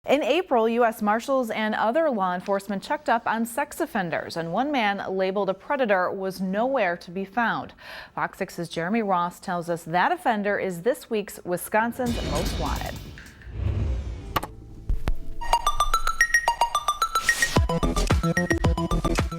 In April, U.S. Marshals and other law enforcement checked up on sex offenders, and one man labeled a predator was nowhere to be found. Fox 6's Jeremy Ross tells us that offender is this week's Wisconsin's Most Wanted.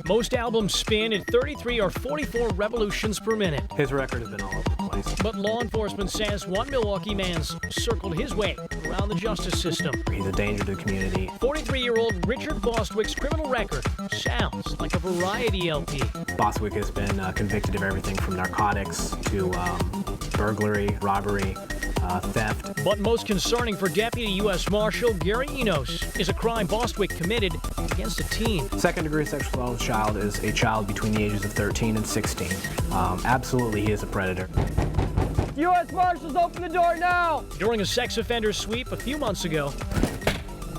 Most albums spin at 33 or 44 revolutions per minute. His record has been all over the place. But law enforcement says one Milwaukee man's circled his way around the justice system. He's a danger to the community. 43-year-old Richard Bostwick's criminal record sounds like a variety LP. Bostwick has been convicted of everything from narcotics to burglary, robbery, theft. But most concerning for Deputy U.S. Marshal Gary Enos is a crime Bostwick committed against a teen. Second-degree sexual assault of a child is a child between the ages of 13 and 16. Absolutely, he is a predator. U.S. Marshals, open the door now! During a sex offender sweep a few months ago,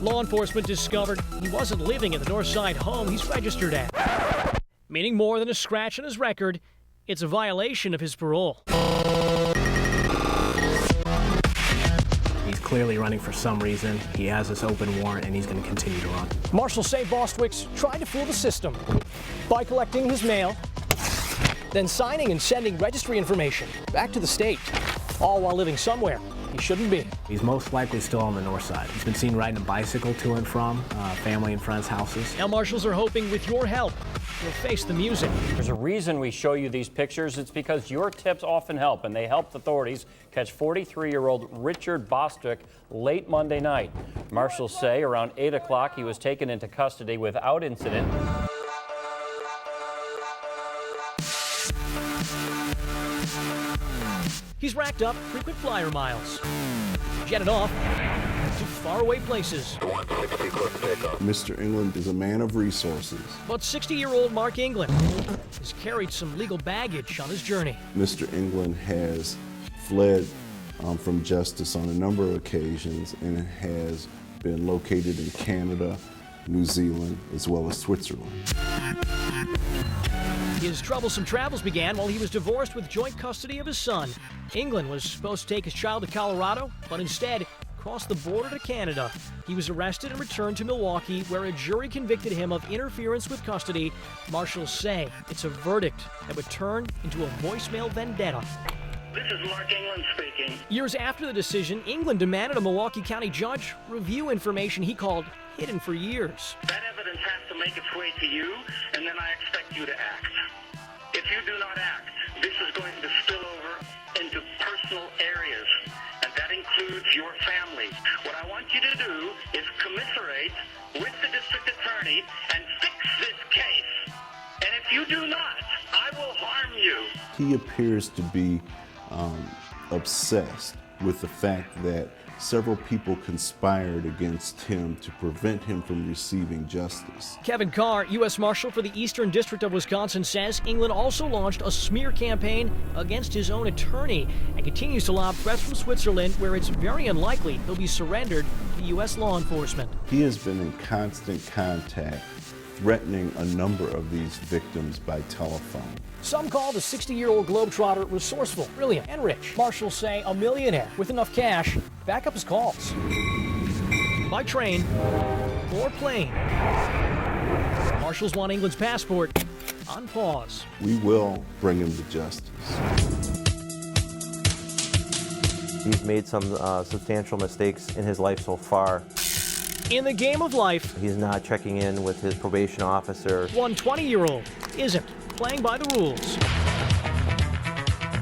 law enforcement discovered he wasn't living at the Northside home he's registered at. Meaning more than a scratch on his record, it's a violation of his parole. He's clearly running for some reason. He has this open warrant, and he's going to continue to run. Marshals say Bostwick's tried to fool the system by collecting his mail, then signing and sending registry information back to the state, all while living somewhere he shouldn't be. He's most likely still on the north side. He's been seen riding a bicycle to and from family and friends' houses. Now marshals are hoping with your help, you'll face the music. There's a reason we show you these pictures. It's because your tips often help, and they helped authorities catch 43-year-old Richard Bostwick late Monday night. Marshals say around 8 o'clock he was taken into custody without incident. He's racked up frequent flyer miles, jetted off to faraway places. Mr. England is a man of resources. But 60-year-old Mark England has carried some legal baggage on his journey. Mr. England has fled from justice on a number of occasions and has been located in Canada, New Zealand, as well as Switzerland. His troublesome travels began while he was divorced with joint custody of his son. England was supposed to take his child to Colorado, but instead crossed the border to Canada. He was arrested and returned to Milwaukee, where a jury convicted him of interference with custody. Marshals say it's a verdict that would turn into a voicemail vendetta. This is Mark England speaking. Years after the decision, England demanded a Milwaukee County judge review information he called hidden for years. That evidence has to make its way to you, and then I expect you to act. If you do not act, this is going to spill over into personal areas, and that includes your family. What I want you to do is commiserate with the district attorney and fix this case. And if you do not, I will harm you. He appears to be obsessed with the fact that several people conspired against him to prevent him from receiving justice. Kevin Carr, U.S. Marshal for the Eastern District of Wisconsin, says England also launched a smear campaign against his own attorney and continues to lob threats from Switzerland, where it's very unlikely he'll be surrendered to U.S. law enforcement. He has been in constant contact, threatening a number of these victims by telephone. Some call the 60-year-old globetrotter resourceful, brilliant, and rich. Marshals say a millionaire with enough cash to back up his calls. By train or plane. Marshals want England's passport on pause. We will bring him to justice. He's made some substantial mistakes in his life so far. In the game of life, he's not checking in with his probation officer. One 20-year-old isn't playing by the rules.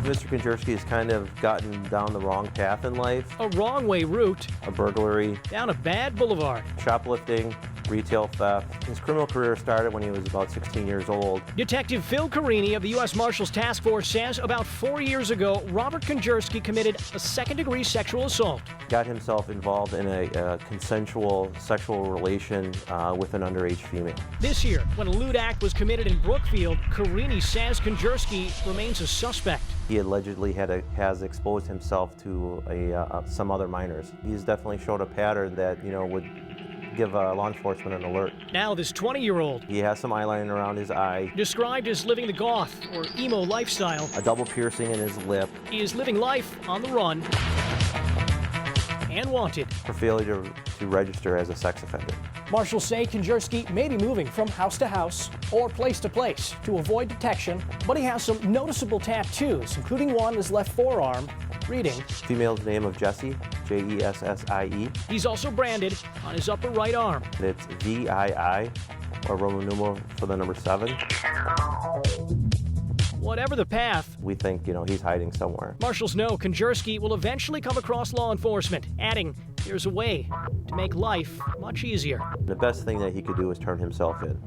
Mr. Konjerski has kind of gotten down the wrong path in life. A wrong way route. A burglary. Down a bad boulevard. Shoplifting. Retail theft. His criminal career started when he was about 16 years old. Detective Phil Carini of the U.S. Marshals Task Force says about 4 years ago, Robert Konjerski committed a second-degree sexual assault. Got himself involved in a consensual sexual relation with an underage female. This year, when a lewd act was committed in Brookfield, Carini says Konjerski remains a suspect. He allegedly has exposed himself to some other minors. He's definitely showed a pattern that, would give law enforcement an alert. Now this 20-year-old. He has some eyeliner around his eye. Described as living the goth or emo lifestyle. A double piercing in his lip. He is living life on the run and wanted. for failure to register as a sex offender. Marshals say Konjerski may be moving from house to house or place to place to avoid detection, but he has some noticeable tattoos, including one on his left forearm, reading, Female's name of Jessie, Jessie. He's also branded on his upper right arm. It's VII, or Roman numeral for the number 7. Whatever the path, We think, he's hiding somewhere. marshals know Konjerski will eventually come across law enforcement, adding there's a way to make life much easier. The best thing that he could do is turn himself in.